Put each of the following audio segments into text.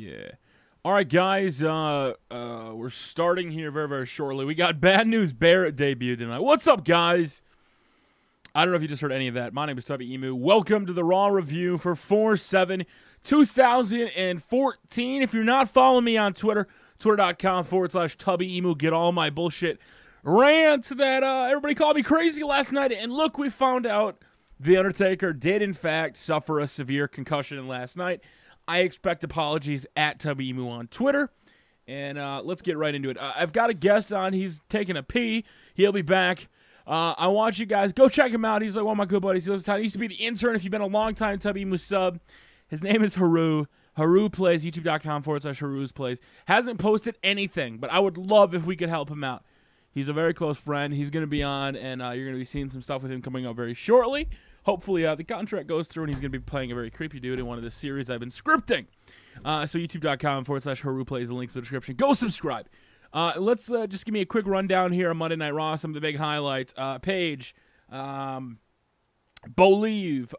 Yeah. All right, guys. We're starting here very, very shortly. We got Bad News Barrett debuted tonight. What's up, guys? I don't know if you just heard any of that. My name is Tubby Emu. Welcome to the Raw review for 4/7/2014. If you're not following me on Twitter, twitter.com/Tubby Emu, get all my bullshit rants that everybody called me crazy last night. And look, we found out The Undertaker did, in fact, suffer a severe concussion last night. I expect apologies at Tubby Emu on Twitter. And let's get right into it. I've got a guest on. He's taking a pee. He'll be back. I want you guys, go check him out. He's like one of my good buddies. He used to be the intern if you've been a long time Tubby Emu sub. His name is Haru. Haru Plays, youtube.com/Haru's Plays. Hasn't posted anything, but I would love if we could help him out. He's a very close friend. He's going to be on, and you're going to be seeing some stuff with him coming up very shortly. Hopefully the contract goes through, and he's going to be playing a very creepy dude in one of the series I've been scripting. So youtube.com/Haru Plays. The link's in the description. Go subscribe. Let's just give me a quick rundown here on Monday Night Raw. Some of the big highlights. Paige, Believe,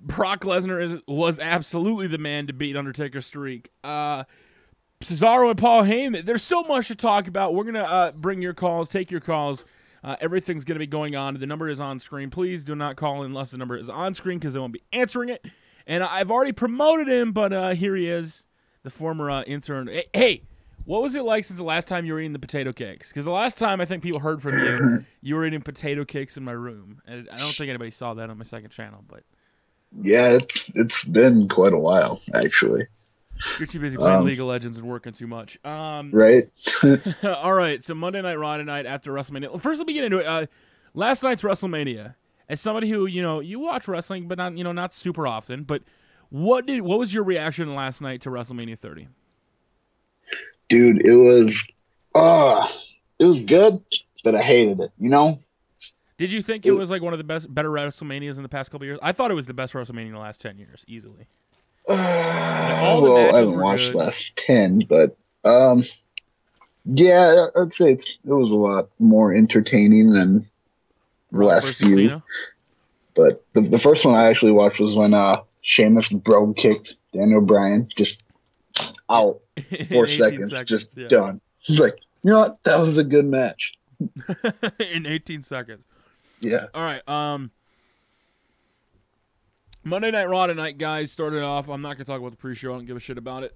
Brock Lesnar was absolutely the man to beat Undertaker's streak. Cesaro and Paul Heyman. There's so much to talk about. We're going to bring your calls, take your calls. Everything's going to be going on. The number is on screen. Please do not call unless the number is on screen because I won't be answering it. And I've already promoted him, but here he is, the former intern. Hey, what was it like since the last time you were eating the potato cakes? Because the last time I think people heard from you, you were eating potato cakes in my room. And I don't think anybody saw that on my second channel. But yeah, it's been quite a while, actually. You're too busy playing League of Legends and working too much. Right. All right, so Monday Night Raw tonight after WrestleMania. First, let me get into it. Last night's WrestleMania. As somebody who, you watch wrestling, but not super often. But what was your reaction last night to WrestleMania 30? Dude, it was good, but I hated it. Did you think it was like one of the better WrestleManias in the past couple years? I thought it was the best WrestleMania in the last 10 years, easily. Well, I haven't watched the last 10, but yeah, I'd say it was a lot more entertaining than the last few. Cena? But the first one I actually watched was when Sheamus bro kicked Daniel Bryan just out 4 seconds, just done. It's like, you know what? That was a good match. In 18 seconds. Yeah. All right. Monday Night Raw tonight, guys, started off. I'm not going to talk about the pre-show. I don't give a shit about it.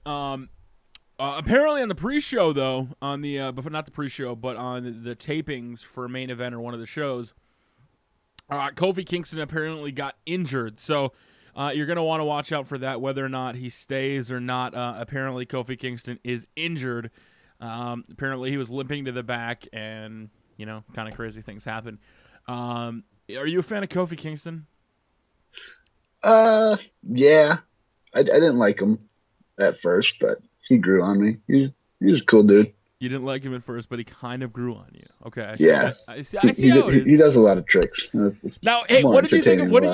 Apparently on the pre-show, though, on the not the pre-show, but on the tapings for main event or one of the shows, Kofi Kingston apparently got injured. So you're going to want to watch out for that, whether or not he stays or not. Apparently Kofi Kingston is injured. Apparently he was limping to the back, and, kind of crazy things happen. Are you a fan of Kofi Kingston? Yeah. I didn't like him at first, but he grew on me. He's a cool dude. You didn't like him at first, but he kind of grew on you. Okay. I see how it is. He does a lot of tricks. Now, hey, what did you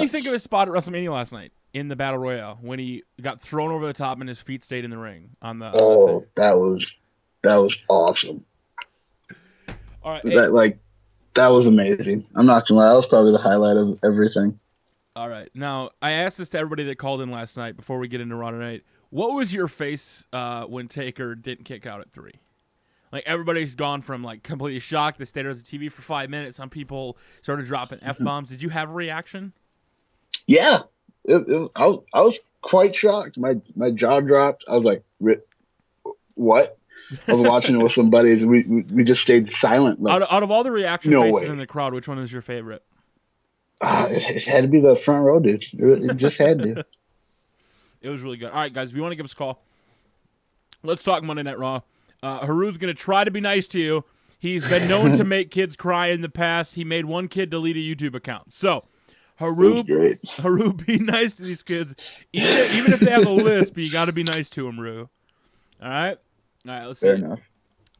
think of his spot at WrestleMania last night in the Battle Royale when he got thrown over the top and his feet stayed in the ring on the? Oh, that was awesome. All right, that was amazing. I'm not gonna lie, that was probably the highlight of everything. All right. Now, I asked this to everybody that called in last night before we get into Raw tonight. What was your face when Taker didn't kick out at 3? Like, everybody's gone from, completely shocked. They stayed at the TV for 5 minutes. Some people started dropping F-bombs. Did you have a reaction? Yeah. I was quite shocked. My jaw dropped. I was like, what? I was watching it with some buddies. We just stayed silent. Out of all the reaction faces in the crowd, which one is your favorite? It had to be the front row, dude. It just had to. It was really good. All right, guys, if you want to give us a call, let's talk Monday Night Raw. Haru's going to try to be nice to you. He's been known to make kids cry in the past. He made one kid delete a YouTube account. So, Haru, be nice to these kids. Even if they have a lisp, you got to be nice to them, Haru. All right? All right, let's see. Fair enough.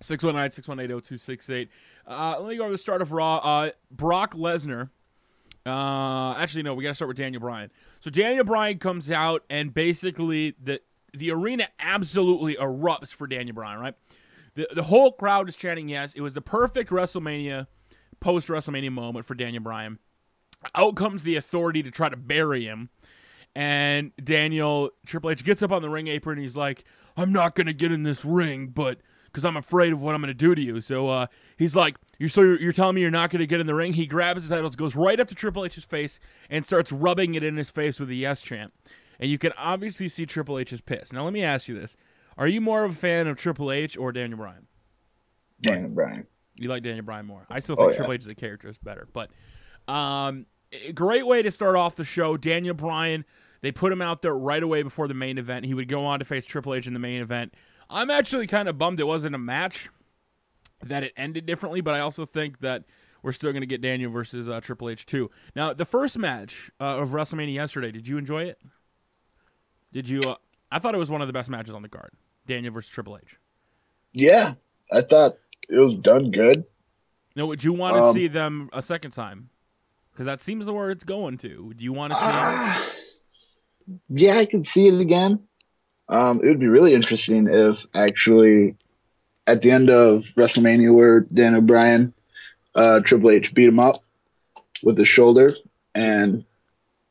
619-618-0268. Let me go over the start of Raw. Brock Lesnar. Actually, no, we got to start with Daniel Bryan. So Daniel Bryan comes out, and basically the arena absolutely erupts for Daniel Bryan, right? The whole crowd is chanting yes. It was the perfect WrestleMania, post-WrestleMania moment for Daniel Bryan. Out comes the Authority to try to bury him. And Triple H gets up on the ring apron. And he's like, I'm not going to get in this ring, but because I'm afraid of what I'm going to do to you. So he's like, you're telling me you're not going to get in the ring? He grabs his titles, goes right up to Triple H's face, and starts rubbing it in his face with a yes chant. And you can obviously see Triple H is pissed. Now, let me ask you this. Are you more of a fan of Triple H or Daniel Bryan? Daniel Bryan. You like Daniel Bryan more. I still think Triple H as a character is better. But a great way to start off the show. Daniel Bryan, they put him out there right away before the main event. He would go on to face Triple H in the main event. I'm actually kind of bummed it wasn't a match, that it ended differently, but I also think that we're still going to get Daniel versus Triple H too. Now, the first match of WrestleMania yesterday, did you enjoy it? Did you? I thought it was one of the best matches on the card. Daniel versus Triple H. Yeah, I thought it was done good. Now, would you want to see them a second time? Because that seems where it's going to. Do you want to see them? Yeah, I can see it again. It would be really interesting if actually at the end of WrestleMania where Daniel Bryan, Triple H beat him up with his shoulder and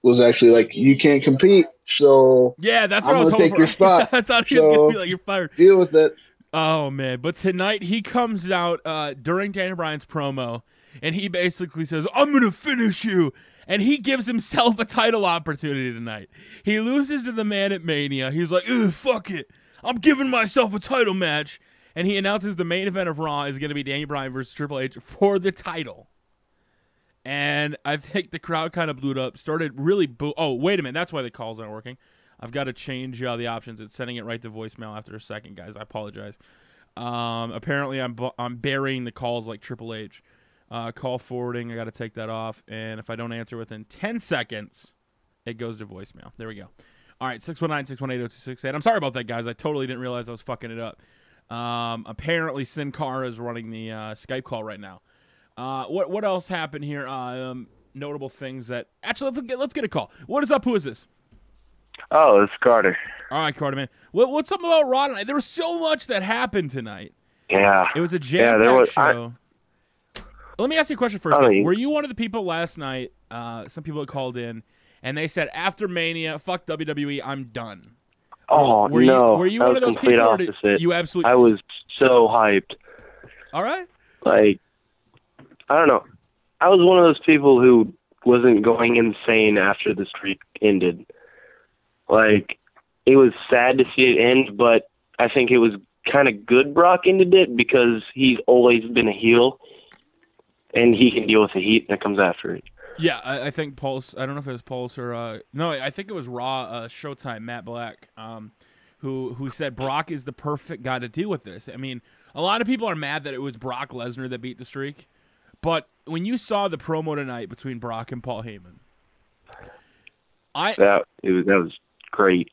was actually like, you can't compete, so yeah, that's what I was hoping hoping take your spot. I thought he was going to be like, you're fired. Deal with it. Oh, man. But tonight he comes out during Daniel Bryan's promo, and he basically says, I'm going to finish you. And he gives himself a title opportunity tonight. He loses to the Man at Mania. He's like, ugh, fuck it. I'm giving myself a title match. And he announces the main event of Raw is going to be Daniel Bryan versus Triple H for the title. And I think the crowd kind of blew it up, started really oh, wait a minute. That's why the calls aren't working. I've got to change the options. It's sending it right to voicemail after a second, guys. I apologize. Apparently, I'm burying the calls like Triple H. Call forwarding, I got to take that off. And if I don't answer within 10 seconds, it goes to voicemail. There we go. All right, 619-618-0268. I'm sorry about that, guys. I totally didn't realize I was fucking it up. Apparently, Sin Cara is running the Skype call right now. What else happened here? Notable things that... Actually, let's get a call. What is up? Who is this? Oh, it's Carter. All right, Carter, man. What's something about Raw tonight? There was so much that happened tonight. Yeah. It was a jam-packed show. Let me ask you a question first. Were you one of the people last night, some people called in, and they said, after Mania, fuck WWE, I'm done? Oh, no. Were you one of those people? Opposite. You absolutely... I was so hyped. All right. Like, I don't know. I was one of those people who wasn't going insane after the streak ended. Like, it was sad to see it end, but I think it was kind of good Brock ended it because he's always been a heel. And he can deal with the heat that comes after it. Yeah, I think Pulse. I don't know if it was Pulse or no. I think it was Raw. Showtime. Matt Black, who said Brock is the perfect guy to deal with this. I mean, a lot of people are mad that it was Brock Lesnar that beat the streak, but when you saw the promo tonight between Brock and Paul Heyman, that was great.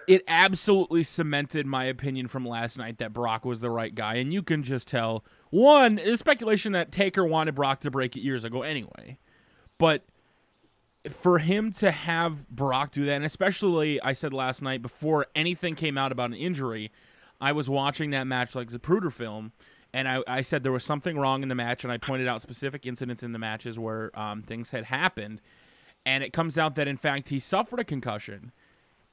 It absolutely cemented my opinion from last night that Brock was the right guy, and you can just tell. One, there's speculation that Taker wanted Brock to break it years ago anyway. But for him to have Brock do that, and especially, I said last night, before anything came out about an injury, I was watching that match like Zapruder film, and I said there was something wrong in the match, and I pointed out specific incidents in the matches where things had happened. And it comes out that, in fact, he suffered a concussion.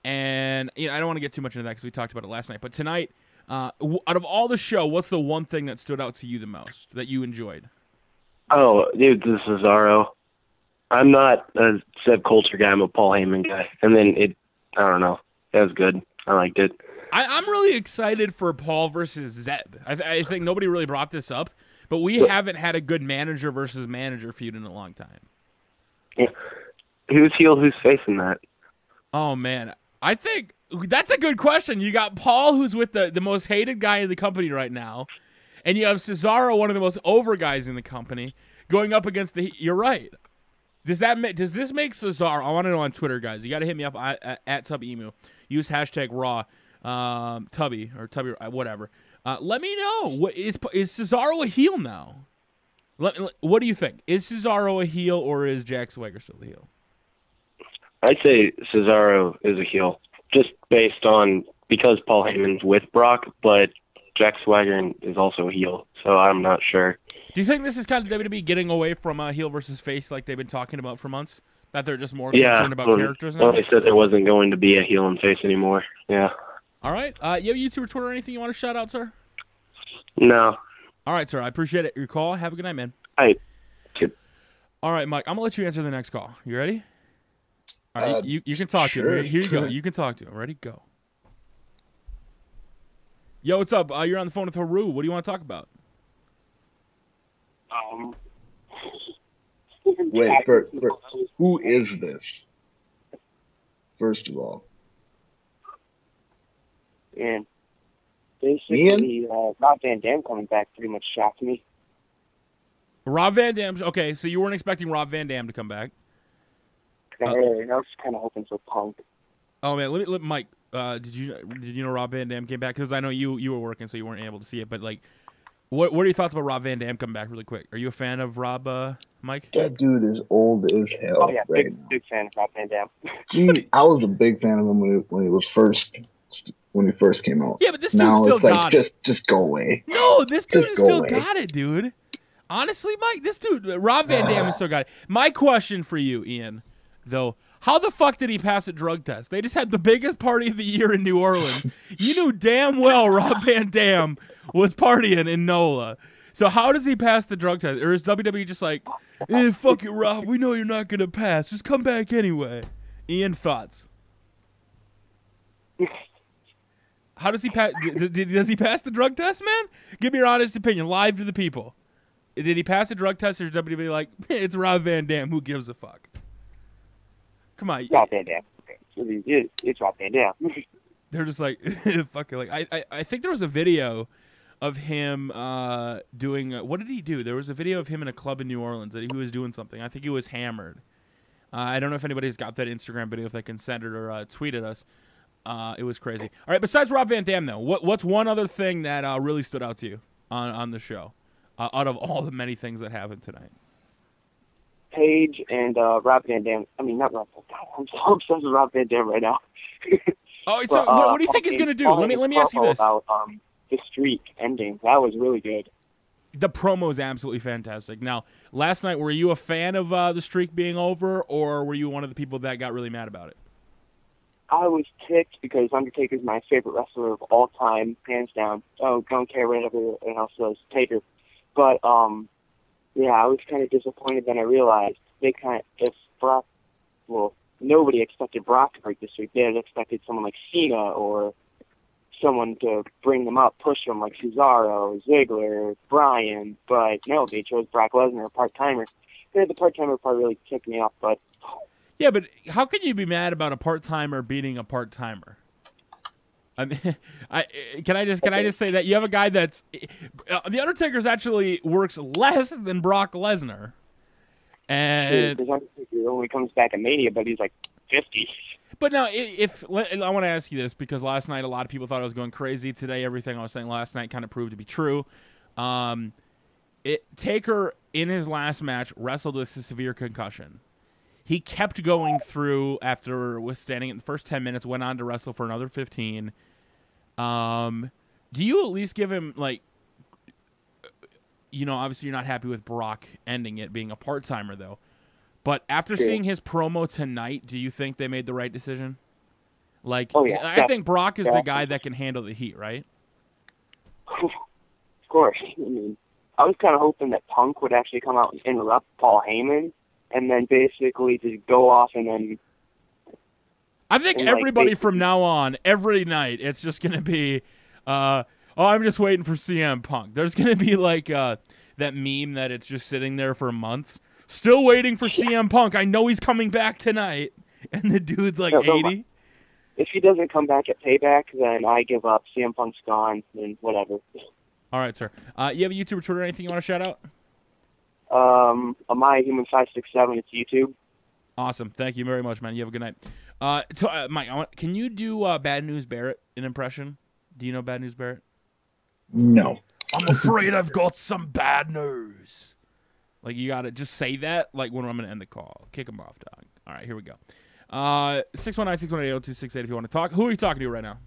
And I don't want to get too much into that because we talked about it last night. But tonight... out of all the show, what's the one thing that stood out to you the most, that you enjoyed? Oh, dude, this is Cesaro. I'm not a Zeb Coulter guy. I'm a Paul Heyman guy. And then I don't know. That was good. I liked it. I'm really excited for Paul versus Zeb. I think nobody really brought this up, but we haven't had a good manager versus manager feud in a long time. Yeah. Who's heel, who's facing that? Oh, man. I think that's a good question. You got Paul, who's with the most hated guy in the company right now, and you have Cesaro, one of the most over guys in the company, going up against the... You're right. Does this make Cesaro... I want to know on Twitter, guys. You got to hit me up at TubbyEmu. Use hashtag Raw, Tubby, or Tubby, whatever. Let me know. Is Cesaro a heel now? What do you think? Is Cesaro a heel, or is Jack Swagger still a heel? I'd say Cesaro is a heel, just based on because Paul Heyman's with Brock, but Jack Swagger is also a heel, so I'm not sure. Do you think this is kind of WWE getting away from heel versus face like they've been talking about for months? That they're just more concerned about characters now? Well, they said there wasn't going to be a heel and face anymore. Yeah. All right. You have YouTube or Twitter or anything you want to shout out, sir? No. All right, sir. I appreciate it. Your call. Have a good night, man. All right. All right, Mike. I'm going to let you answer the next call. You ready? All right. You can talk to him. Here you go. You can talk to him. Ready? Go. Yo, what's up? You're on the phone with Haru. What do you want to talk about? Wait, who is this? First of all. And basically, Rob Van Dam coming back pretty much shocked me. Rob Van Dam. Okay, so you weren't expecting Rob Van Dam to come back. I was kind of hoping for Punk. Oh man, let Mike. Did you know Rob Van Dam came back? Because I know you were working, so you weren't able to see it. But like, what are your thoughts about Rob Van Dam coming back really quick? Are you a fan of Rob, Mike? That dude is old as hell. Oh yeah, big fan of Rob Van Dam. I was a big fan of him when he first came out. Yeah, but this dude still got it. Just go away. No, this dude still got it, dude. Honestly, Mike, this dude, Rob Van Dam, has still got it. My question for you, Ian, though, how the fuck did he pass a drug test? They just had the biggest party of the year in New Orleans. You knew damn well Rob Van Dam was partying in NOLA. So how does he pass the drug test? Or is WWE just like, fuck it, Rob, we know you're not going to pass. Just come back anyway. Ian, thoughts? How does he pass? Does he pass the drug test, man? Give me your honest opinion, live to the people. Did he pass the drug test, or is WWE like, it's Rob Van Dam, who gives a fuck? Come on. Rob Van Dam. Okay. It's Rob Van Dam. They're just like, fuck it. Like, I think there was a video of him doing, what did he do? There was a video of him in a club in New Orleans that he was doing something. I think he was hammered. I don't know if anybody's got that Instagram video, if they can send it or tweet at us. It was crazy. All right, besides Rob Van Dam, though, what's one other thing that really stood out to you on the show, out of all the many things that happened tonight? Paige and Rob Van Dam. I mean, not Rob Van Dam. I'm so obsessed with Rob Van Dam right now. Oh, so what do you think he's going to do? Let me ask you this. About the streak ending. That was really good. The promo is absolutely fantastic. Now, last night, were you a fan of the streak being over, or were you one of the people that got really mad about it? I was ticked because Undertaker's my favorite wrestler of all time, hands down. Oh, don't care what everyone else says, Taker. But yeah, I was kind of disappointed. Then I realized nobody expected Brock to break the streak. They had expected someone like Cena or someone to bring them up, push them like Cesaro, Ziggler, Bryan. But no, they chose Brock Lesnar, a part-timer. The part-timer part really kicked me off, but... Yeah, but how can you be mad about a part-timer beating a part-timer? I mean, can I just say that you have a guy that's the Undertaker's actually works less than Brock Lesnar, and because Undertaker only comes back at Mania, but he's like 50. But now, if I want to ask you this, because last night a lot of people thought I was going crazy. Today, everything I was saying last night kind of proved to be true. Taker in his last match wrestled with a severe concussion. He kept going through after withstanding it in the first 10 minutes, went on to wrestle for another 15. Do you at least give him, like, obviously you're not happy with Brock ending it, being a part-timer, though. But after seeing his promo tonight, do you think they made the right decision? Like, I think Brock is the guy that can handle the heat, right? Of course. I mean, I was kind of hoping that Punk would actually come out and interrupt Paul Heyman, and then basically just go off and then... I think everybody from now on, every night, it's just going to be, I'm just waiting for CM Punk. There's going to be like that meme that it's just sitting there for months. Still waiting for CM Punk. I know he's coming back tonight. And the dude's like 80. If he doesn't come back at Payback, then I give up. CM Punk's gone, and whatever. All right, sir. You have a YouTube or Twitter or anything you want to shout out? MyHuman567, it's YouTube. Awesome. Thank you very much, man. You have a good night. Mike, can you do Bad News Barrett an impression? Do you know Bad News Barrett? No. I'm afraid I've got some bad news. Like, you got to just say that, like, when I'm going to end the call. Kick him off, dog. All right, here we go. 619-618-0268 if you want to talk. Who are you talking to right now?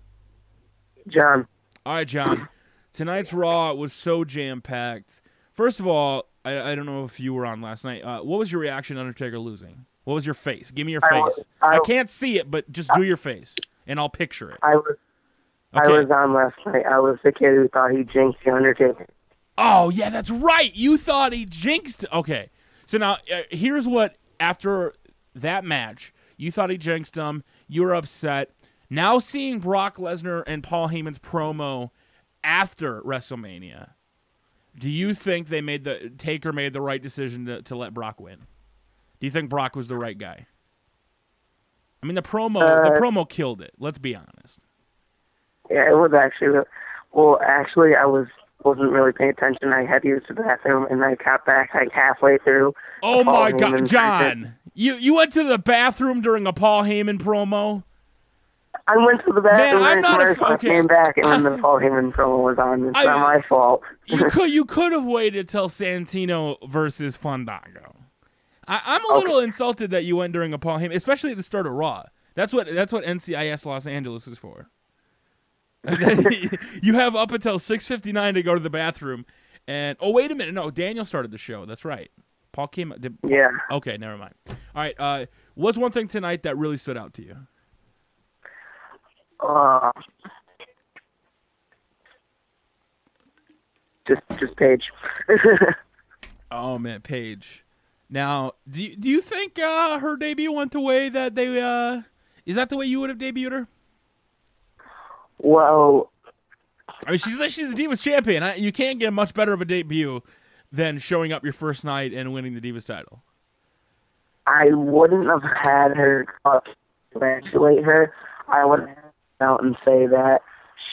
John. All right, John. Tonight's Raw was so jam-packed. First of all, I don't know if you were on last night. What was your reaction to Undertaker losing? What was your face? Give me your face. I can't see it, but just do your face, and I'll picture it. I was on last night. I was the kid who thought he jinxed the Undertaker. Oh, yeah, that's right. You thought he jinxed. Okay. So now, here's what, after that match, you thought he jinxed him. You were upset. Now seeing Brock Lesnar and Paul Heyman's promo after WrestleMania, do you think Taker made the right decision to let Brock win? Do you think Brock was the right guy? I mean, the promo killed it. Let's be honest. Yeah, it was actually. Well, actually, I wasn't really paying attention. I had to use the bathroom, and I got back like halfway through. Oh my God, John! You went to the bathroom during a Paul Heyman promo? I went to the bathroom Man, I came back, and when the Paul Heyman promo was on, it's not my fault. You could have waited till Santino versus Fandango. I'm a little insulted that you went during a Paul Heyman, especially at the start of Raw. That's what NCIS Los Angeles is for. You have up until 6:59 to go to the bathroom, and wait a minute, no, Daniel started the show. That's right. Paul came. Yeah. Okay, never mind. All right. What's one thing tonight that really stood out to you? Just Paige. Oh man, Paige. Now, do you think her debut went the way that they? Is that the way you would have debuted her? Well, I mean, she's the Divas champion. You can't get much better of a debut than showing up your first night and winning the Divas title. I wouldn't have had her congratulate her. I would have out and say that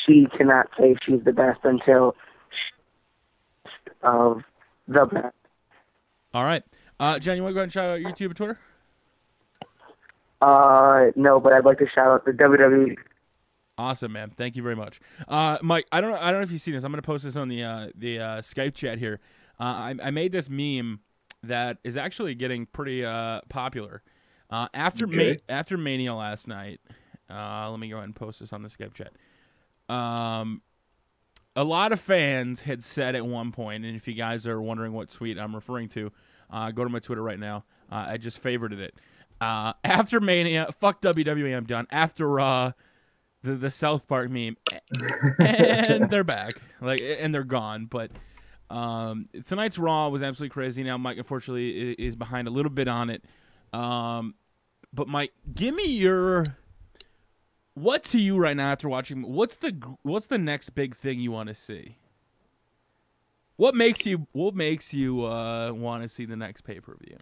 she cannot say she's the best until she's of the best. All right. Jen, you want to go ahead and shout out YouTube and Twitter? No, but I'd like to shout out the WWE. Awesome, man. Thank you very much. Mike, I don't know if you've seen this. I'm going to post this on the Skype chat here. I made this meme that is actually getting pretty popular. After Mania last night, let me go ahead and post this on the Skype chat. A lot of fans had said at one point, and if you guys are wondering what tweet I'm referring to, go to my Twitter right now. I just favorited it. After Mania, fuck WWE, I'm done. After the South Park meme, and they're back, and they're gone. But tonight's Raw was absolutely crazy. Now Mike, unfortunately, is behind a little bit on it. But Mike, give me what to you right now after watching. What's the next big thing you want to see? What makes you want to see the next pay-per-view?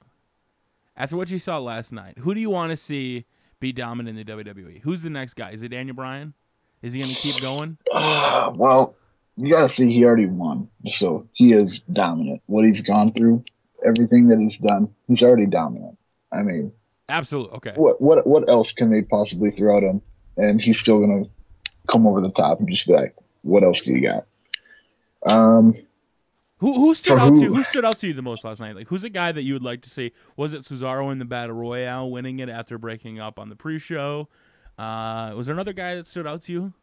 After what you saw last night, who do you want to see be dominant in the WWE? Who's the next guy? Is it Daniel Bryan? Is he going to keep going? Well, you got to see he already won, so he is dominant. What he's gone through, everything that he's done, he's already dominant. I mean, absolutely. Okay. What else can they possibly throw at him? And he's still going to come over the top and just be like, what else do you got? Who stood out to you? Who stood out to you the most last night? Like, who's a guy that you would like to see? Was it Cesaro in the Battle Royale, winning it after breaking up on the pre-show? Was there another guy that stood out to you?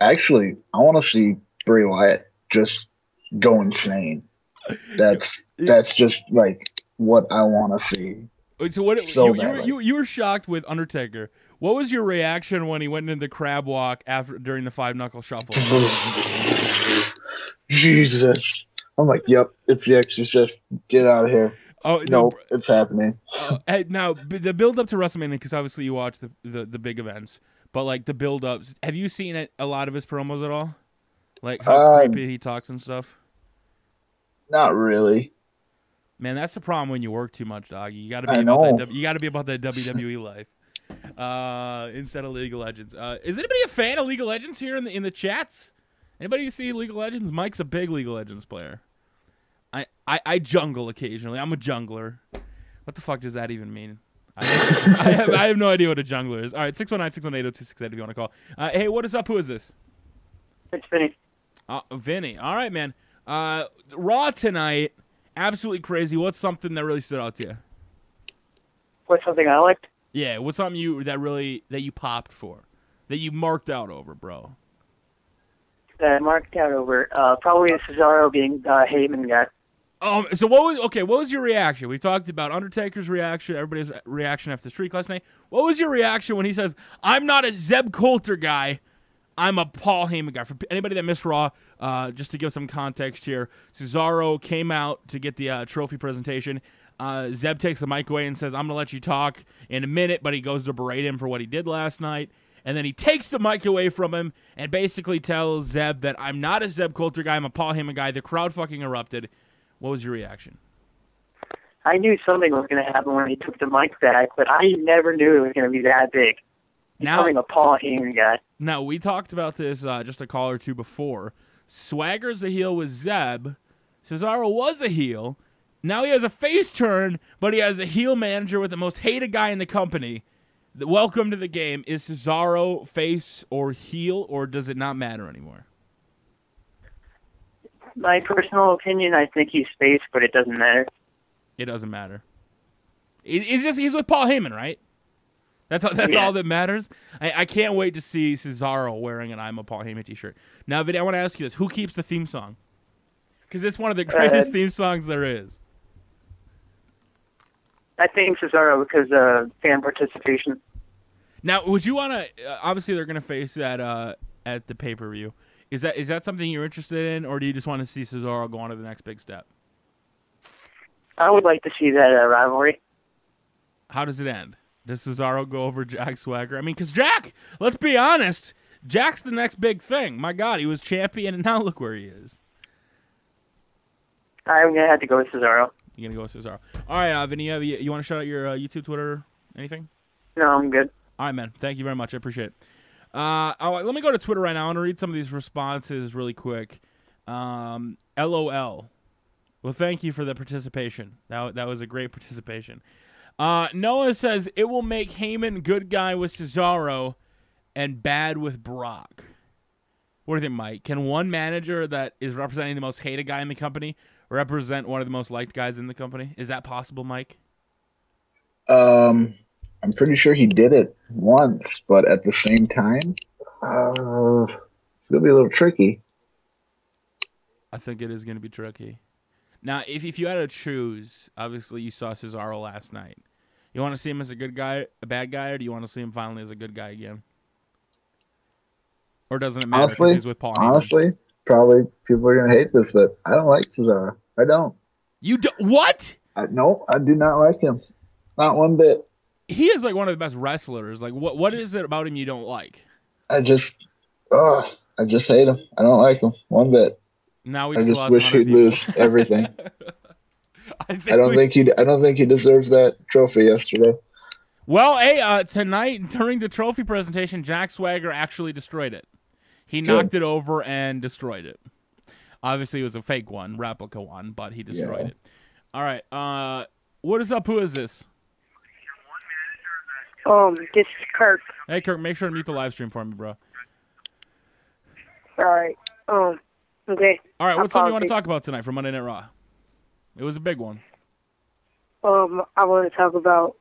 Actually, I want to see Bray Wyatt just go insane. That's just like what I want to see. So what? You were shocked with Undertaker. What was your reaction when he went into the crab walk during the 5-knuckle shuffle? Jesus! I'm like, yep, it's the Exorcist. Get out of here. Oh no, it's happening. Hey, now the build up to WrestleMania, because obviously you watch the big events, but like the build ups. Have you seen a lot of his promos at all? Like how creepy he talks and stuff. Not really. Man, that's the problem when you work too much, dog. You got to be about that. You got to be about that WWE life instead of League of Legends. Is anybody a fan of League of Legends here in the chats? Anybody see League of Legends? Mike's a big League of Legends player. I jungle occasionally. I'm a jungler. What the fuck does that even mean? I have no idea what a jungler is. All right, 619-618-0268 if you want to call. Hey, what is up? Who is this? It's Vinny. Vinny. All right, man. Raw tonight. Absolutely crazy. What's something that really stood out to you? What's something I liked? Yeah, what's something that you popped for, that you marked out over, bro? That I marked out over probably Cesaro being Heyman guy. So what was your reaction? We talked about Undertaker's reaction, everybody's reaction after the streak last night. What was your reaction when he says, "I'm not a Zeb Coulter guy, I'm a Paul Heyman guy"? For anybody that missed Raw, just to give some context here, Cesaro came out to get the trophy presentation. Zeb takes the mic away and says, "I'm gonna let you talk in a minute," but he goes to berate him for what he did last night. And then he takes the mic away from him and basically tells Zeb that I'm not a Zeb Coulter guy, I'm a Paul Heyman guy. The crowd fucking erupted. What was your reaction? I knew something was going to happen when he took the mic back, but I never knew it was going to be that big. Becoming a Paul Heyman guy. Now, we talked about this just a call or two before. Swagger's a heel with Zeb. Cesaro was a heel. Now he has a face turn, but he has a heel manager with the most hated guy in the company. Welcome to the game. Is Cesaro face or heel, or does it not matter anymore? My personal opinion, I think he's face, but it doesn't matter. It doesn't matter. He's with Paul Heyman, right? That's all that matters. I can't wait to see Cesaro wearing an "I'm a Paul Heyman" t-shirt. Now, Vinny, I want to ask you this: who keeps the theme song? Because it's one of the greatest theme songs there is. I think Cesaro because of fan participation. Now, would you want to? Obviously, they're going to face that at the pay-per-view. Is that something you're interested in, or do you just want to see Cesaro go on to the next big step? I would like to see that rivalry. How does it end? Does Cesaro go over Jack Swagger? I mean, because Jack, let's be honest, Jack's the next big thing. My God, he was champion, and now look where he is. I'm going to have to go with Cesaro. You're going to go with Cesaro. All right, Vinny, you want to shout out your YouTube, Twitter, anything? No, I'm good. All right, man. Thank you very much. I appreciate it. Let me go to Twitter right now. I want to read some of these responses really quick. LOL. Well, thank you for the participation. That was a great participation. Noah says, it will make Heyman good guy with Cesaro and bad with Brock. What do you think, Mike? Can one manager that is representing the most hated guy in the company represent one of the most liked guys in the company? Is that possible, Mike? I'm pretty sure he did it once, but at the same time, it's going to be a little tricky. I think it is going to be tricky. Now, if you had to choose, obviously you saw Cesaro last night. You want to see him as a good guy, a bad guy, or do you want to see him finally as a good guy again? Or doesn't it matter because he's with Paul Heyman? Honestly, probably people are going to hate this, but I don't like Cesaro. I don't. You do what? No, I do not like him. Not one bit. He is like one of the best wrestlers. Like, what is it about him you don't like? I just hate him. I don't like him one bit. Now I just wish he'd lose everything. I don't think he deserves that trophy yesterday. Well, hey, tonight during the trophy presentation, Jack Swagger actually destroyed it. He knocked it over and destroyed it. Obviously, it was a fake one, replica one, but he destroyed it. All right. What is up? Who is this? This is Kirk. Hey, Kirk, make sure to mute the live stream for me, bro. All right. Okay. All right, what's something you want to talk about tonight for Monday Night Raw? It was a big one. I want to talk about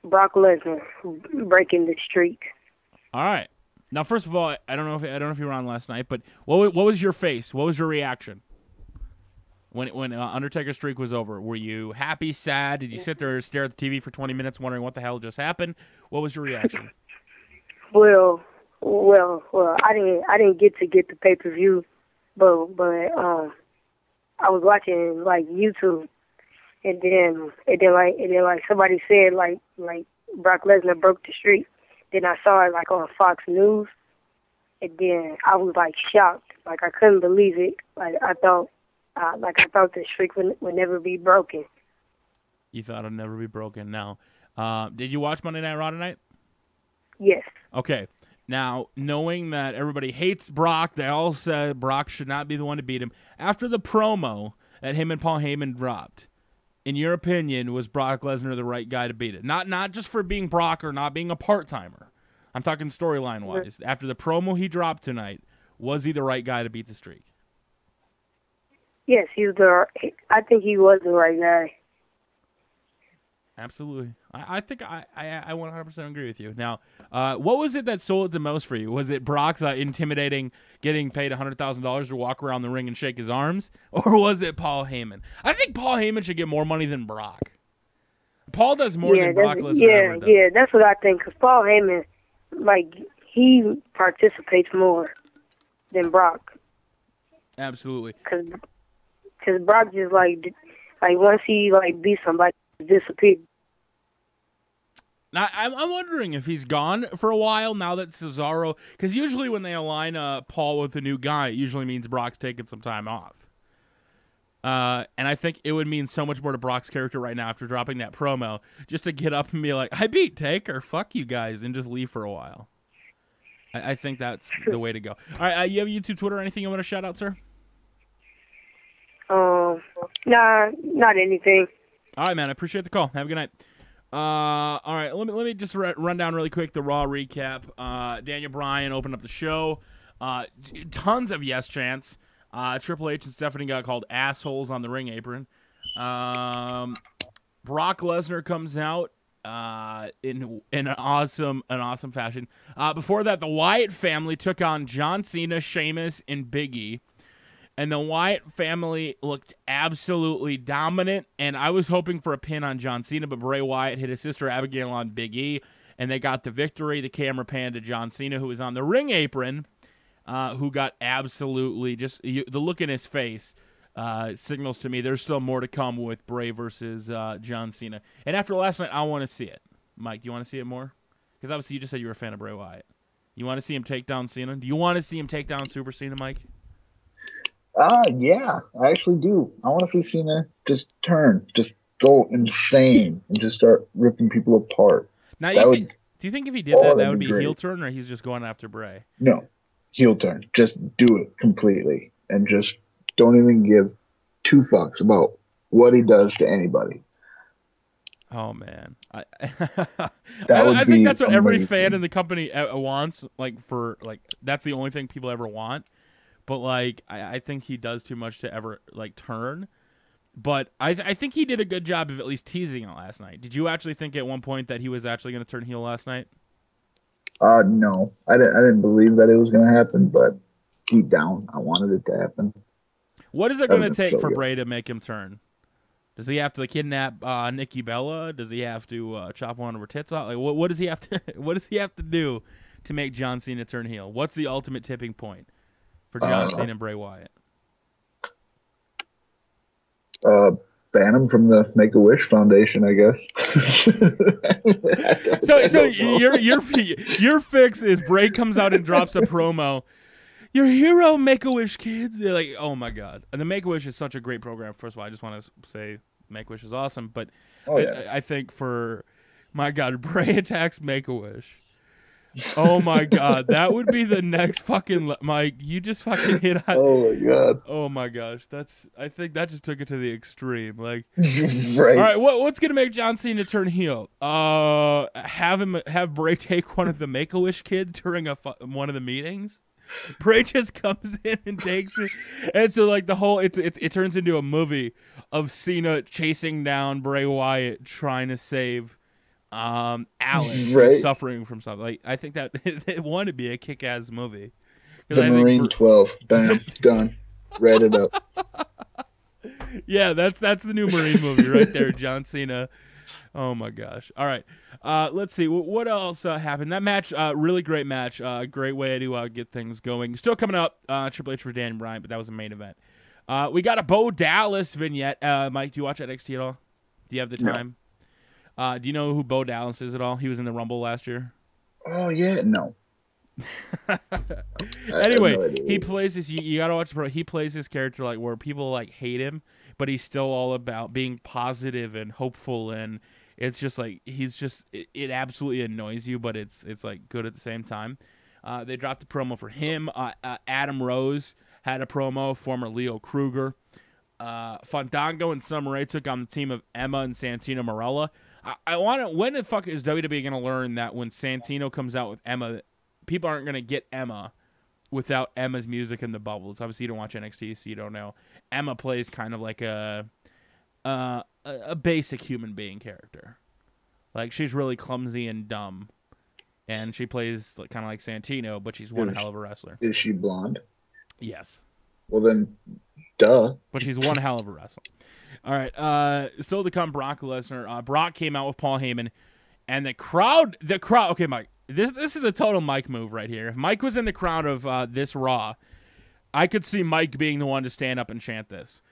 Brock Lesnar breaking the streak. All right. Now, first of all, I don't know if you were on last night, but what was your face? What was your reaction when Undertaker's streak was over? Were you happy, sad? Did you sit there and stare at the TV for 20 minutes wondering what the hell just happened? What was your reaction? Well, I didn't get the pay-per-view, but I was watching like YouTube, and then somebody said like Brock Lesnar broke the streak. Then I saw it like on Fox News, and then I was like shocked. Like I couldn't believe it. Like I thought the streak would never be broken. You thought it'd never be broken. Now, did you watch Monday Night Raw tonight? Yes. Okay. Now, knowing that everybody hates Brock, they all said Brock should not be the one to beat him. After the promo that him and Paul Heyman dropped, in your opinion, was Brock Lesnar the right guy to beat it? Not just for being Brock or not being a part-timer. I'm talking storyline-wise. After the promo he dropped tonight, was he the right guy to beat the streak? Yes, I think he was the right guy. Absolutely. I think I 100% agree with you. Now, what was it that sold it the most for you? Was it Brock's intimidating, getting paid $100,000 to walk around the ring and shake his arms? Or was it Paul Heyman? I think Paul Heyman should get more money than Brock. Paul does more than Brock Lesnar ever does. Yeah, that's what I think. Because Paul Heyman, like, he participates more than Brock. Absolutely. Because Brock just, like once he, like, beats somebody, disappear. Now, I'm wondering if he's gone for a while now that Cesaro, because usually when they align Paul with a new guy, it usually means Brock's taking some time off. And I think it would mean so much more to Brock's character right now after dropping that promo, just to get up and be like, I beat Taker, fuck you guys, and just leave for a while. I think that's the way to go. All right, you have YouTube, Twitter, anything you want to shout out, sir? Nah, not anything. All right, man, I appreciate the call. Have a good night. All right, let me just run down really quick the Raw recap. Daniel Bryan opened up the show. Tons of yes chants. Triple H and Stephanie got called assholes on the ring apron. Brock Lesnar comes out in an awesome fashion. Before that, the Wyatt family took on John Cena, Sheamus, and Big E. And the Wyatt family looked absolutely dominant, and I was hoping for a pin on John Cena, but Bray Wyatt hit his sister Abigail on Big E, and they got the victory. The camera panned to John Cena, who was on the ring apron, who got absolutely just the look in his face signals to me there's still more to come with Bray versus John Cena. And after last night, I want to see it. Mike, do you want to see it more? Because obviously you just said you were a fan of Bray Wyatt. You want to see him take down Cena? Do you want to see him take down Super Cena, Mike? Yeah, I actually do. I want to see Cena just go insane and just start ripping people apart. Now, do you think if he did that would be heel turn, or he's just going after Bray? No, heel turn. Just do it completely, and just don't even give two fucks about what he does to anybody. Oh man, I think that's what every fan in the company wants. That's the only thing people ever want. But I think he does too much to ever turn. But I think he did a good job of at least teasing it last night. Did you actually think at one point that he was actually going to turn heel last night? No, I didn't believe that it was going to happen, but deep down, I wanted it to happen. What is it going to take for Bray to make him turn? Does he have to kidnap Nikki Bella? Does he have to chop one of her tits off? What does he have to? What does he have to do to make John Cena turn heel? What's the ultimate tipping point for John Cena and Bray Wyatt? Ban him from the Make-A-Wish Foundation, I guess. So your fix is Bray comes out and drops a promo. Your hero, Make-A-Wish kids. They're like, oh my god! And the Make-A-Wish is such a great program. First of all, I just want to say Make-A-Wish is awesome, but I think for my god, Bray attacks Make-A-Wish. Oh my god, that would be the next fucking Mike. You just fucking hit on. Oh my god. Oh my gosh, I think that just took it to the extreme. Right. All right, what's gonna make John Cena turn heel? Have Bray take one of the Make-A-Wish kids during one of the meetings. Bray just comes in and takes it, and so the whole it turns into a movie of Cena chasing down Bray Wyatt trying to save Alex, who's suffering from something. I think that it wanted to be a kick-ass movie. The Marine 12, bam, done, read it up. Yeah, that's the new Marine movie right there, John Cena. Oh my gosh! All right, let's see what else happened. That match, really great match. Great way to get things going. Still coming up, Triple H for Daniel Bryan, but that was a main event. We got a Bo Dallas vignette. Mike, do you watch NXT at all? Do you have the time? No. Do you know who Bo Dallas is at all? He was in the Rumble last year. Oh yeah, no. Anyway, he plays this. You gotta watch the pro. He plays this character where people hate him, but he's still all about being positive and hopeful, and it's just it absolutely annoys you, but it's good at the same time. They dropped a promo for him. Adam Rose had a promo. Former Leo Kruger. Fandango and Summer Rae took on the team of Emma and Santino Marella. When the fuck is WWE going to learn that when Santino comes out with Emma, people aren't going to get Emma without Emma's music in the bubbles? Obviously, you don't watch NXT, so you don't know. Emma plays kind of like a basic human being character. Like, she's really clumsy and dumb. And she plays kind of like Santino, but she's one hell of a wrestler. Is she blonde? Yes. Well, then, duh. But she's one hell of a wrestler. All right. Still to come, Brock Lesnar. Brock came out with Paul Heyman. And the crowd. Okay, Mike. This is a total Mike move right here. If Mike was in the crowd of this Raw, I could see Mike being the one to stand up and chant this.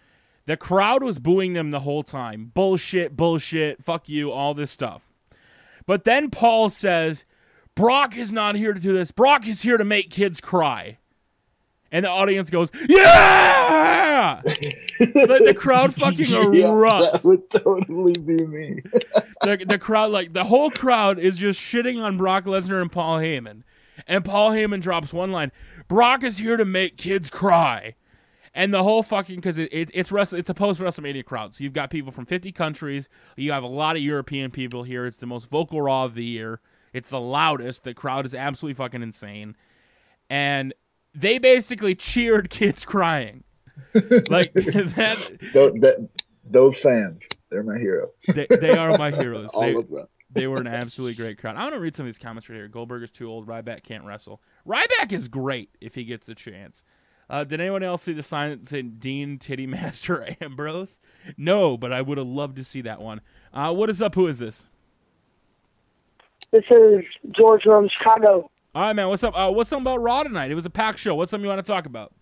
The crowd was booing them the whole time. Bullshit, bullshit, fuck you, all this stuff. But then Paul says, Brock is not here to do this. Brock is here to make kids cry. And the audience goes, yeah! The crowd fucking erupts. Yeah, that would totally be me. the crowd, like, the whole crowd is just shitting on Brock Lesnar and Paul Heyman. And Paul Heyman drops one line, Brock is here to make kids cry. And the whole fucking, because it's a post-WrestleMania crowd. So you've got people from 50 countries. You have a lot of European people here. It's the most vocal Raw of the year. It's the loudest. The crowd is absolutely fucking insane. And they basically cheered kids crying. Like, those fans, they're my hero. They are my heroes. All of them. They were an absolutely great crowd. I want to read some of these comments right here. Goldberg is too old. Ryback can't wrestle. Ryback is great if he gets a chance. Did anyone else see the sign that said Dean Titty Master Ambrose? No, but I would have loved to see that one. What is up? Who is this? This is George from Chicago. All right, man. What's up? What's something about Raw tonight? It was a packed show. What's something you want to talk about?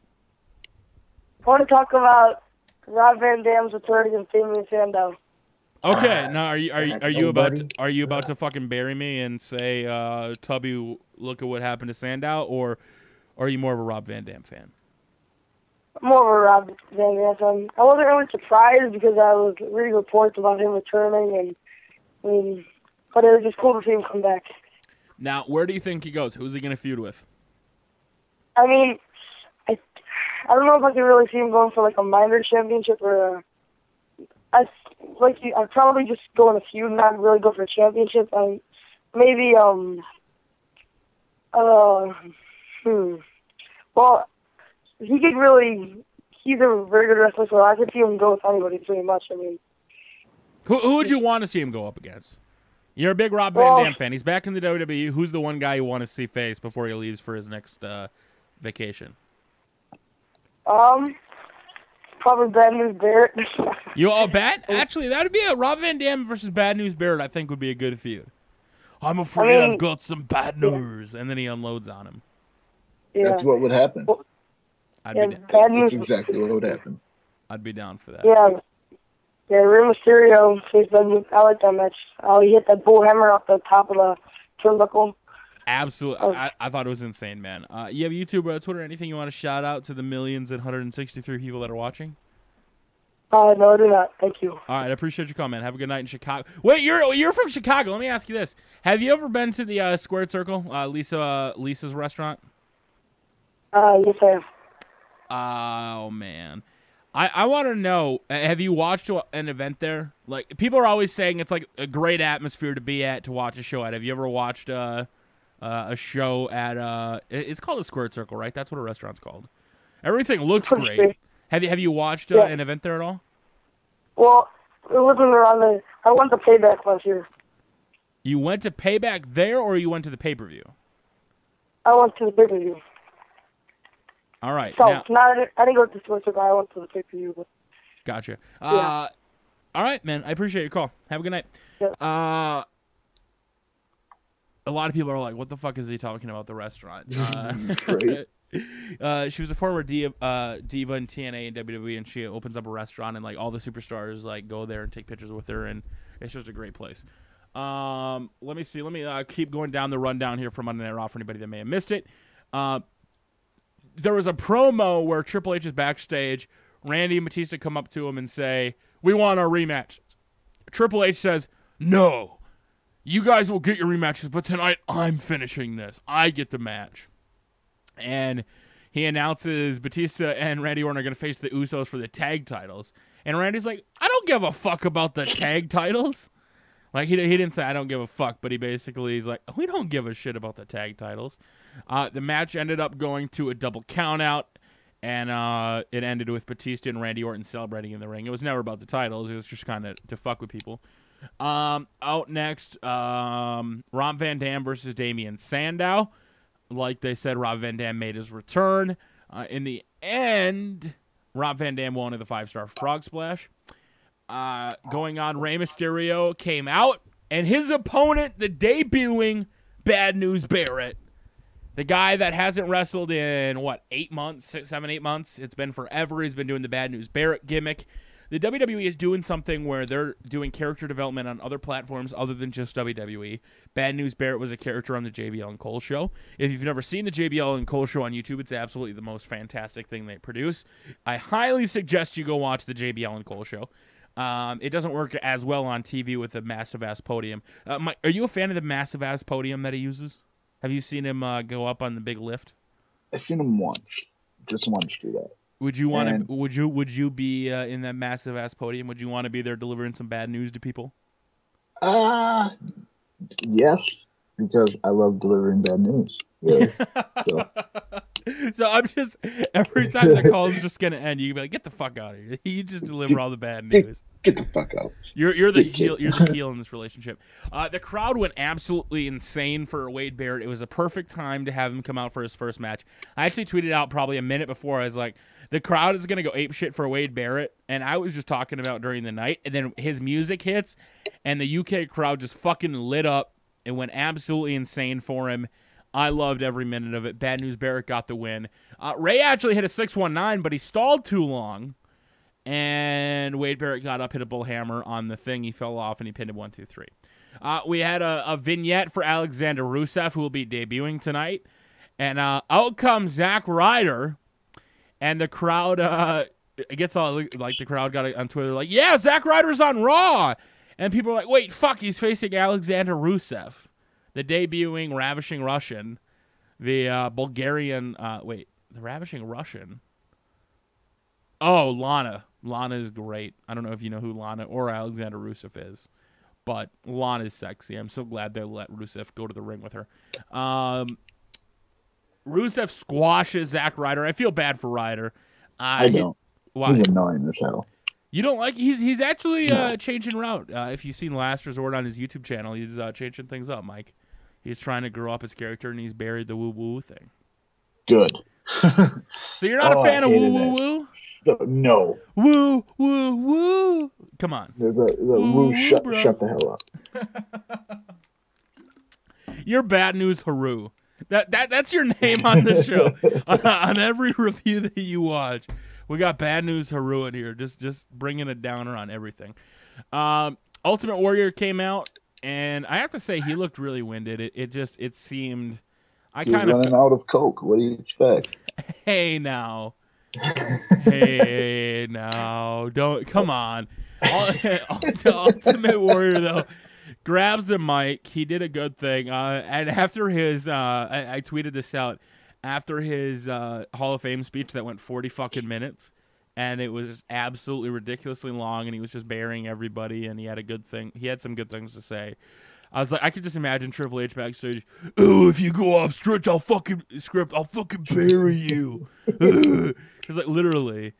I want to talk about Rob Van Dam's return against Damien Sandow. Okay, now are you about to fucking bury me and say, Tubby, look at what happened to Sandow, or are you more of a Rob Van Dam fan? I'm more of a Rob Van Dam fan. I wasn't really surprised because I was reading reports about him returning, but it was just cool to see him come back. Now, where do you think he goes? Who's he gonna feud with? I mean, I don't know if I can really see him going for like a minor championship or I'd probably just go in a feud, not really go for a championship. Maybe well, he could really. He's a very good wrestler, so I could see him go with anybody pretty much. I mean, who would you want to see him go up against? You're a big Rob Van Dam fan. He's back in the WWE. Who's the one guy you want to see face before he leaves for his next vacation? Probably Bad News Barrett. Actually, that would be a Rob Van Dam versus Bad News Barrett. I think would be a good feud. I'm afraid I've got some bad news, and then he unloads on him. Yeah. That's what would happen. That's exactly what would happen. I'd be down for that. Yeah, Rey Mysterio faced Bad News. I like that match. He hit that bull hammer off the top of the turnbuckle. Absolutely. I thought it was insane, man. You have YouTube, Twitter, anything you want to shout out to the millions and 163 people that are watching? No, I do not. Thank you. All right, I appreciate your call, man. Have a good night in Chicago. Wait, you're from Chicago. Let me ask you this. Have you ever been to the Squared Circle, Lisa's restaurant? Yes, I have. Oh, man. I want to know, have you watched an event there? Like, people are always saying it's like a great atmosphere to be at, to watch a show at. Have you ever watched a show at it's called a Squared Circle, right? That's what a restaurant's called. Everything looks great. Have you watched an event there at all? Well, it wasn't around there. I went to Payback last year. You went to Payback there, or you went to the pay-per-view? I went to the pay-per-view. All right. So, I didn't go to the Squared Circle. I went to the pay-per-view. Gotcha. Yeah. All right, man. I appreciate your call. Have a good night. Yeah. A lot of people are like, what the fuck is he talking about, the restaurant? She was a former diva in TNA and WWE, and she opens up a restaurant, and like all the superstars like go there and take pictures with her, and it's just a great place. Let me see. Let me keep going down the rundown here from Monday Night Raw for anybody that may have missed it. There was a promo where Triple H is backstage. Randy and Batista come up to him and say, "We want our rematch." Triple H says, "No. You guys will get your rematches, but tonight I'm finishing this. I get the match." And he announces Batista and Randy Orton are going to face the Usos for the tag titles. And Randy's like, I don't give a fuck about the tag titles. Like, he didn't say I don't give a fuck, but he's like, we don't give a shit about the tag titles. The match ended up going to a double count out, and it ended with Batista and Randy Orton celebrating in the ring. It was never about the titles. It was just kind of to fuck with people. Out next, Rob Van Dam versus Damian Sandow. Like they said, Rob Van Dam made his return. In the end, Rob Van Dam won with a 5-star frog splash. Going on, Rey Mysterio came out, and his opponent, the debuting Bad News Barrett, the guy that hasn't wrestled in, 8 months, 6, 7, 8 months? It's been forever. He's been doing the Bad News Barrett gimmick. The WWE is doing something where they're doing character development on other platforms other than just WWE. Bad News Barrett was a character on the JBL and Cole show. If you've never seen the JBL and Cole show on YouTube, it's absolutely the most fantastic thing they produce. I highly suggest you go watch the JBL and Cole show. It doesn't work as well on TV with a massive-ass podium. Mike, are you a fan of the massive-ass podium that he uses? Have you seen him go up on the big lift? I've seen him once. Just once do that. Would you want to? Would you be in that massive ass podium? Would you want to be there delivering some bad news to people? Yes, because I love delivering bad news. Really. So I'm just every time the call is just gonna end, you can be like, "Get the fuck out of here!" You just deliver all the bad news. Get the fuck out. You're the heel. You're the heel in this relationship. The crowd went absolutely insane for Wade Barrett. It was a perfect time to have him come out for his first match. I actually tweeted out probably a minute before. I was like, the crowd is going to go apeshit for Wade Barrett. And I was just talking about during the night. And then his music hits, and the UK crowd just fucking lit up. It went absolutely insane for him. I loved every minute of it. Bad News Barrett got the win. Ray actually hit a 619, but he stalled too long. And Wade Barrett got up, hit a bullhammer on the thing. He fell off, and he pinned him 1, 2, 3. We had a vignette for Alexander Rusev, who will be debuting tonight. And out comes Zack Ryder. And the crowd gets all, like, the crowd got on Twitter, like, yeah, Zack Ryder's on Raw. And people are like, wait, fuck, he's facing Alexander Rusev, the debuting Ravishing Russian, the Bulgarian, the Ravishing Russian. Oh, Lana. Lana is great. I don't know if you know who Lana or Alexander Rusev is, but Lana is sexy. I'm so glad they let Rusev go to the ring with her. Rusev squashes Zack Ryder. I feel bad for Ryder. I don't. Why? He's annoying as hell. You don't like? He's actually changing route. If you've seen Last Resort on his YouTube channel, he's changing things up, Mike. He's trying to grow up his character, and he's buried the woo-woo thing. Good. So you're not a fan of woo-woo-woo? No. Woo-woo-woo. Come on. The woo, shut the hell up. You're Bad News Haru. That's your name on the show. on every review that you watch, we got Bad News Haru in here, just bringing a downer on everything. Ultimate Warrior came out, and I have to say he looked really winded. It seemed He was running out of Coke. What do you expect? Hey now, don't come on. Ultimate Warrior though grabs the mic. He did a good thing. And after his, I tweeted this out. After his Hall of Fame speech that went 40 fucking minutes, and it was absolutely ridiculously long, and he was just burying everybody, and he had a good thing. He had some good things to say. I was like, I could just imagine Triple H backstage. Oh, if you go off script, I'll fucking bury you. Because like literally,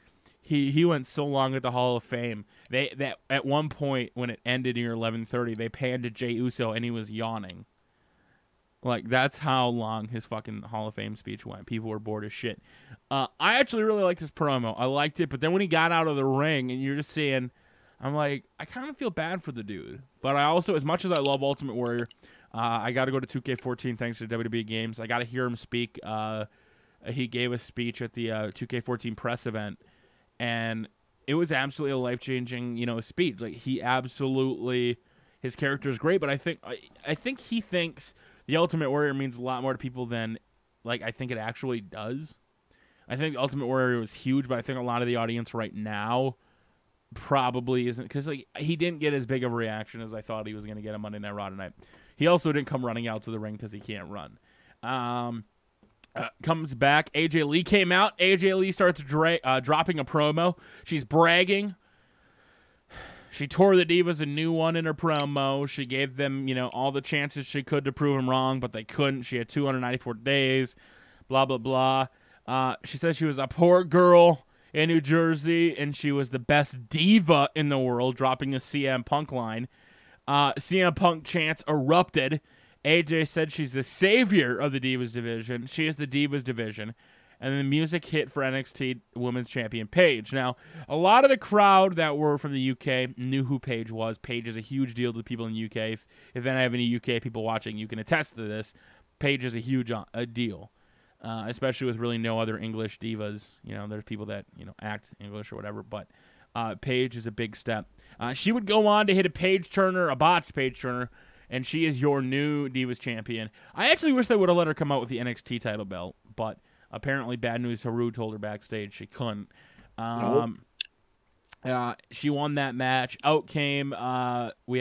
he went so long at the Hall of Fame. That at one point when it ended near 11:30, they panned to Jey Uso and he was yawning. Like that's how long his fucking Hall of Fame speech went. People were bored as shit. I actually really liked his promo. I liked it, but then when he got out of the ring and you're just seeing. I'm like, I kind of feel bad for the dude. But I also, as much as I love Ultimate Warrior, I got to go to 2K14 thanks to WWE Games. I got to hear him speak. He gave a speech at the 2K14 press event, and it was absolutely a life-changing, speech. Like he absolutely, his character is great. But I think he thinks the Ultimate Warrior means a lot more to people than, like, I think it actually does. I think Ultimate Warrior was huge, but I think a lot of the audience right now probably isn't, because like he didn't get as big of a reaction as I thought he was going to get on Monday Night Raw tonight. He also didn't come running out to the ring because he can't run. Comes back. AJ Lee came out. AJ Lee starts dropping a promo. She's bragging. She tore the Divas a new one in her promo. She gave them, all the chances she could to prove them wrong, but they couldn't. She had 294 days. Blah blah blah. She says she was a poor girl in New Jersey, and she was the best diva in the world, dropping a CM Punk line. CM Punk chants erupted. AJ said she's the savior of the Divas division. She is the Divas division. And then the music hit for NXT Women's Champion Paige. Now, a lot of the crowd that were from the UK knew who Paige was. Paige is a huge deal to people in the UK. If I have any UK people watching, you can attest to this. Paige is a huge deal, especially with really no other English divas. You know, there's people that, you know, act English or whatever, but Paige is a big step. She would go on to hit a page turner, a botched page turner, and she is your new Divas champion. I actually wish they would have let her come out with the NXT title belt, but apparently Bad News Haru told her backstage she couldn't. She won that match. Out came we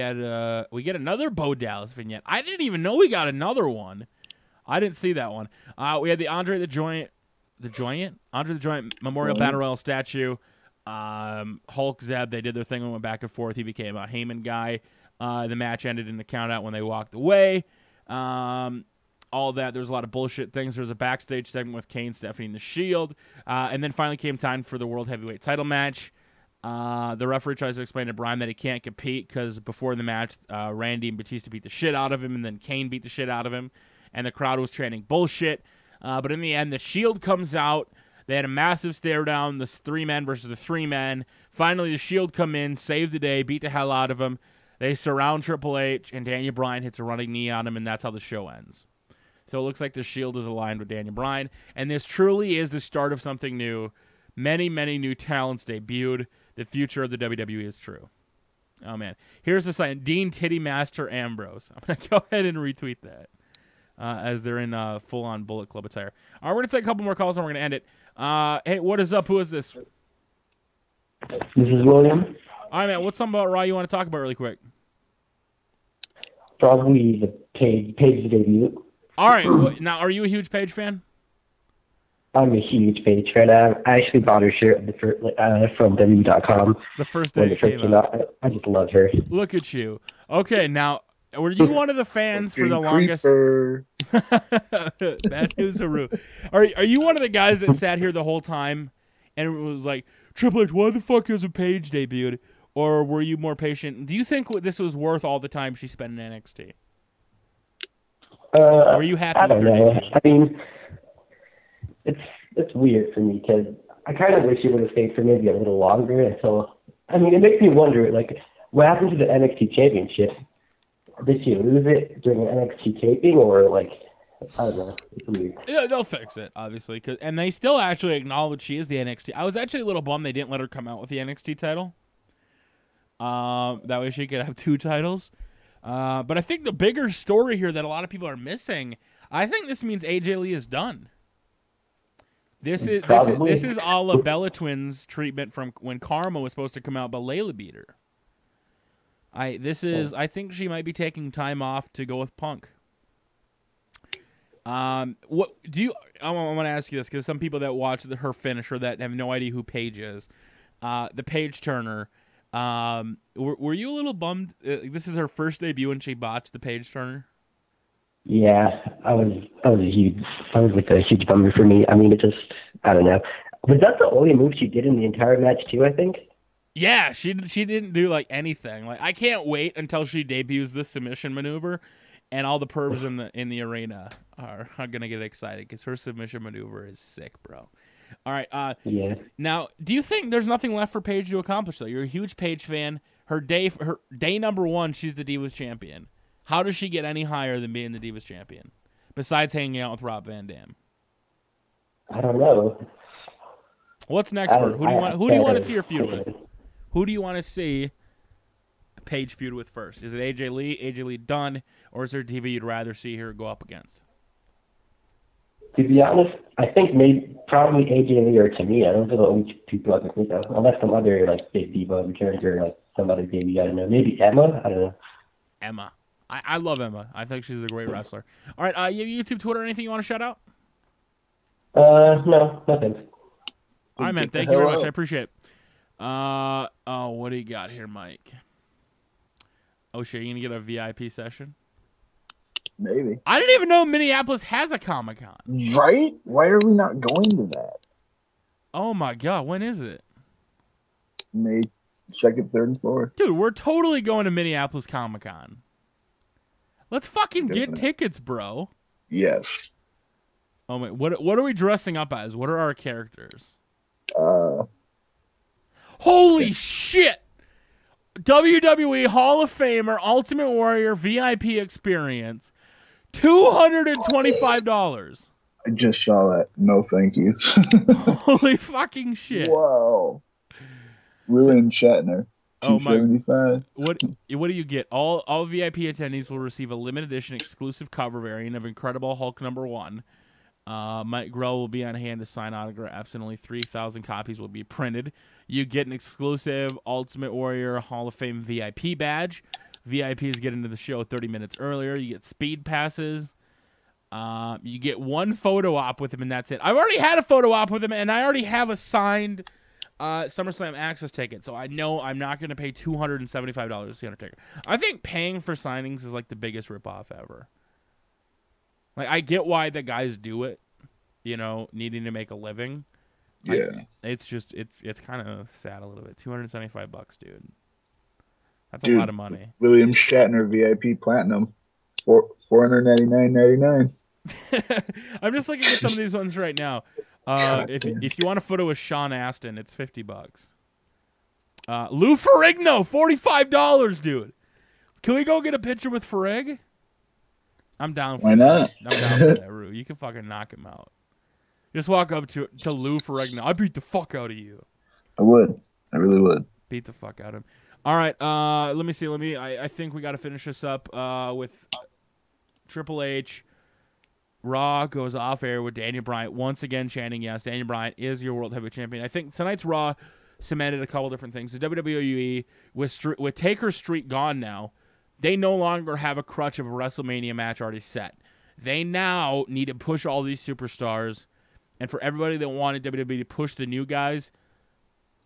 get another Bo Dallas vignette. I didn't even know we got another one. I didn't see that one. We had the Andre the Giant Memorial Battle Royal statue. Hulk Zeb, they did their thing and went back and forth. He became a Heyman guy. The match ended in the count out when they walked away. All that. There was a lot of bullshit things. There was a backstage segment with Kane, Stephanie, and The Shield. And then finally came time for the World Heavyweight title match. The referee tries to explain to Bryan that he can't compete because before the match, Randy and Batista beat the shit out of him, and then Kane beat the shit out of him. And the crowd was chanting bullshit. But in the end, The Shield comes out. They had a massive stare down, the 3 men versus the 3 men. Finally, The Shield come in, save the day, beat the hell out of him. They surround Triple H, and Daniel Bryan hits a running knee on him, and that's how the show ends. So it looks like The Shield is aligned with Daniel Bryan, and this truly is the start of something new. Many, many new talents debuted. The future of the WWE is true. Oh, man. Here's the sign. Dean Titty Master Ambrose. I'm going to go ahead and retweet that. As they're in full-on Bullet Club attire. All right, we're going to take a couple more calls, and we're going to end it. Hey, what is up? Who is this? This is William. All right, man. What's something about Raw you want to talk about really quick? Probably the Paige debut. All right. Now, are you a huge Paige fan? I'm a huge Paige fan. I actually bought her shirt from WWE.com. The first day it came out. I just love her. Look at you. Okay, now, were you one of the fans for the longest? Bad News Haru. Are you one of the guys that sat here the whole time and was like, Triple H, why the fuck hasn't Paige debuted? Or were you more patient? Do you think this was worth all the time she spent in NXT? Were you happy? I don't know. I mean, it's weird for me because I kind of wish she would have stayed for maybe a little longer until. I mean, it makes me wonder, like, what happened to the NXT Championship? Did she lose it during an NXT taping, or like, I don't know. It's weird. Yeah, they'll fix it, obviously, and they still actually acknowledge she is the NXT. I was actually a little bummed they didn't let her come out with the NXT title. That way she could have 2 titles. But I think the bigger story here that a lot of people are missing, I think this means AJ Lee is done. This is all of Bella Twins treatment from when Karma was supposed to come out, but Layla beat her. I think she might be taking time off to go with Punk. I want to ask you this because some people that watch her finisher that have no idea who Paige is, the Paige Turner. Were you a little bummed? This is her first debut and she botched the Paige Turner. Yeah, I was a huge bummer for me. I mean, I don't know. Was that the only move she did in the entire match too? I think. Yeah, she didn't do like anything. Like I can't wait until she debuts the submission maneuver, and all the pervs in the arena are gonna get excited because her submission maneuver is sick, bro. All right. Yeah. Now, do you think there's nothing left for Paige to accomplish though? You're a huge Paige fan. Her day number 1, she's the Divas champion. How does she get any higher than being the Divas champion? Besides hanging out with Rob Van Dam. I don't know. What's next for her? Who do you want to see her feud with? Who do you want to see Paige feud with first? Is it AJ Lee done, or is there a TV you'd rather see her go up against? To be honest, I think probably AJ Lee or Tamina. Those are the only people I can think of, unless some other like big diva returns or like some other baby. I don't know. Maybe Emma. I don't know. Emma. I love Emma. I think she's a great wrestler. All right, you have YouTube, Twitter, anything you want to shout out? No, nothing. All right, man. Thank you very much. I appreciate it. What do you got here, Mike? Oh, shit, you going to get a VIP session? Maybe. I didn't even know Minneapolis has a Comic-Con. Right? Why are we not going to that? Oh, my God. When is it? May second, third, and fourth. Dude, we're totally going to Minneapolis Comic-Con. Let's fucking get Definitely. tickets, bro. Yes. Oh my, what are we dressing up as? What are our characters? Holy shit! WWE Hall of Famer Ultimate Warrior VIP experience. $225. I just saw that. No, thank you. Holy fucking shit. Wow. William Shatner. Oh my. $275. What do you get? All VIP attendees will receive a limited edition exclusive cover variant of Incredible Hulk #1. Mike Grell will be on hand to sign autographs, and only 3,000 copies will be printed. You get an exclusive Ultimate Warrior Hall of Fame VIP badge. VIPs get into the show 30 minutes earlier. You get speed passes. You get one photo op with him, and that's it. I've already had a photo op with him, and I already have a signed SummerSlam access ticket, so I know I'm not going to pay $275 to see Undertaker. I think paying for signings is like the biggest ripoff ever. Like, I get why the guys do it, you know, needing to make a living. Yeah. It's just it's kind of sad a little bit. $275, dude. That's a Dude, lot of money. William Shatner VIP Platinum. $499.99. I'm just looking at some of these ones right now. If you want a photo with Sean Astin, it's $50. Lou Ferrigno, $45, dude. Can we go get a picture with Ferrig? I'm down for Why not? I'm down for that, Rue. You can fucking knock him out. Just walk up to Lou Ferrigno. I beat the fuck out of you. I would. I really would. Beat the fuck out of him. All right, let me see. I think we got to finish this up with Triple H. Raw goes off air with Daniel Bryan once again chanting, yes, Daniel Bryan is your World Heavyweight Champion. I think tonight's Raw cemented a couple different things. The WWE, with Taker's streak gone now, they no longer have a crutch of a WrestleMania match already set. They now need to push all these superstars. And for everybody that wanted WWE to push the new guys,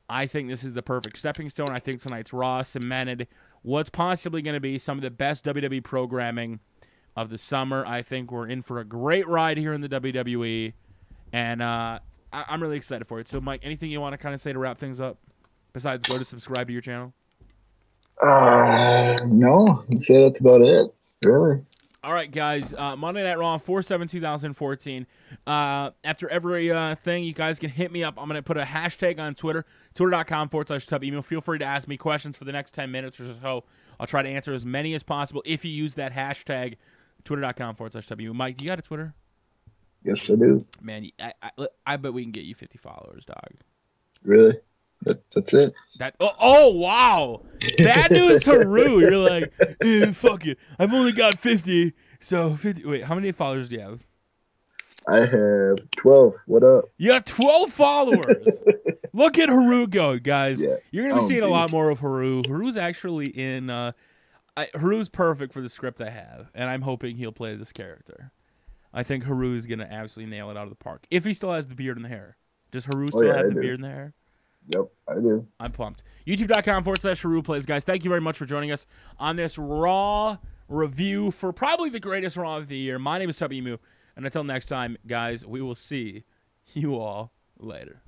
I think this is the perfect stepping stone. I think tonight's Raw cemented what's possibly going to be some of the best WWE programming of the summer. I think we're in for a great ride here in the WWE. And I'm really excited for it. So, Mike, anything you want to kind of say to wrap things up? Besides go to subscribe to your channel? No. I'd say that's about it. Really. All right, guys. Monday Night Raw, 4/7/2014. After every thing, you guys can hit me up. I'm going to put a hashtag on Twitter, twitter.com/Tub Email. Feel free to ask me questions for the next 10 minutes or so. I'll try to answer as many as possible if you use that hashtag, twitter.com/Tub Email. Mike, you got a Twitter? Yes, I do. Man, I bet we can get you 50 followers, dog. Really? That's it. Oh, wow. Bad news, Haru. You're like, fuck it. I've only got 50. So 50. Wait, how many followers do you have? I have 12. What up? You got 12 followers. Look at Haru go, guys. Yeah. You're going to be seeing a lot more of Haru. Haru's actually in... Haru's perfect for the script I have, and I'm hoping he'll play this character. I think Haru's going to absolutely nail it out of the park. If he still has the beard and the hair. Does Haru still have the beard and the hair? Yep, I do. I'm pumped. YouTube.com/Haru Plays, guys. Thank you very much for joining us on this Raw review for probably the greatest Raw of the year. My name is Tubby Emu, and until next time, guys, we will see you all later.